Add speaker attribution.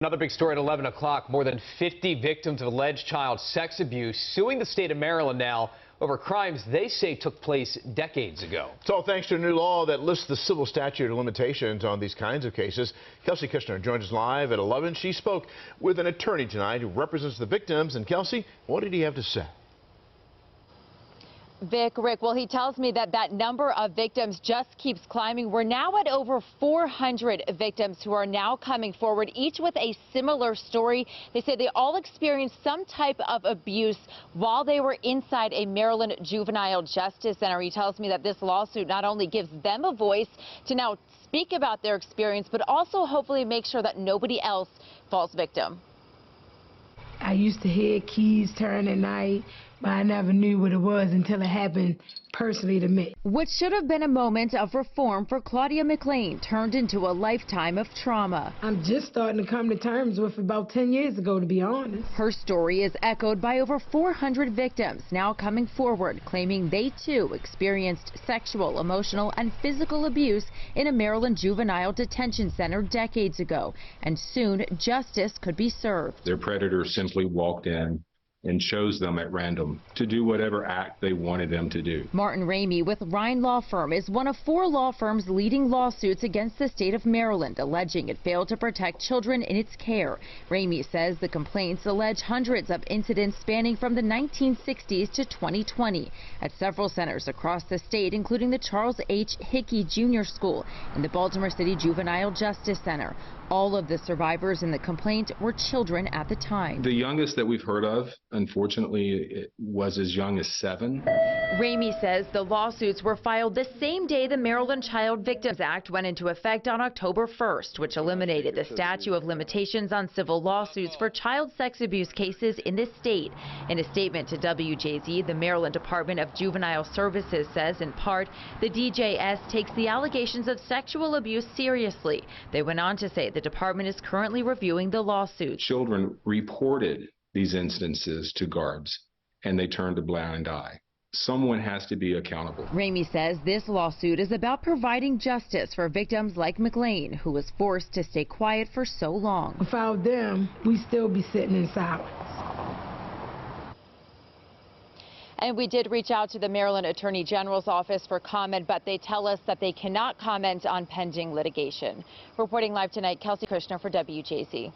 Speaker 1: Another big story at 11 o'clock. More than 50 victims of alleged child sex abuse suing the state of Maryland now over crimes they say took place decades ago.
Speaker 2: It's all thanks to a new law that lists the civil statute of limitations on these kinds of cases. Kelsey Kushner joins us live at 11. She spoke with an attorney tonight who represents the victims. And Kelsey, what did he have to say?
Speaker 3: Rick, well, he tells me that number of victims just keeps climbing. We're now at over 400 victims who are now coming forward, each with a similar story. They say they all experienced some type of abuse while they were inside a Maryland juvenile justice center. He tells me that this lawsuit not only gives them a voice to now speak about their experience, but also hopefully make sure that nobody else falls victim.
Speaker 4: I used to hear keys turn at night, but I never knew what it was until it happened personally to me.
Speaker 3: What should have been a moment of reform for Claudia McLean turned into a lifetime of trauma.
Speaker 4: I'm just starting to come to terms with about 10 years ago, to be honest.
Speaker 3: Her story is echoed by over 400 victims now coming forward, claiming they too experienced sexual, emotional, and physical abuse in a Maryland juvenile detention center decades ago. And soon, justice could be served.
Speaker 5: Their predator simply walked in and chose them at random to do whatever act they wanted them to do.
Speaker 3: Martin Ramey with Ryan Law Firm is one of 4 law firms leading lawsuits against the state of Maryland, alleging it failed to protect children in its care. Ramey says the complaints allege hundreds of incidents spanning from the 1960s to 2020 at several centers across the state, including the Charles H. Hickey Jr. School and the Baltimore City Juvenile Justice Center. All of the survivors in the complaint were children at the time.
Speaker 5: The youngest that we've heard of, unfortunately, it was as young as 7.
Speaker 3: Ramey says the lawsuits were filed the same day the Maryland Child Victims Act went into effect on October 1st, which eliminated the statute of limitations on civil lawsuits for child sex abuse cases in this state. In a statement to WJZ, the Maryland Department of Juvenile Services says, in part, the DJS takes the allegations of sexual abuse seriously. They went on to say the department is currently reviewing the lawsuit.
Speaker 5: Children reported these instances to guards, and they turned a blind eye. Someone has to be accountable.
Speaker 3: Ramey says this lawsuit is about providing justice for victims like McLean, who was forced to stay quiet for so long.
Speaker 4: Without them, we'd still be sitting in silence.
Speaker 3: And we did reach out to the Maryland Attorney General's office for comment, but they tell us that they cannot comment on pending litigation. Reporting live tonight, Kelsey Kushner for WJZ.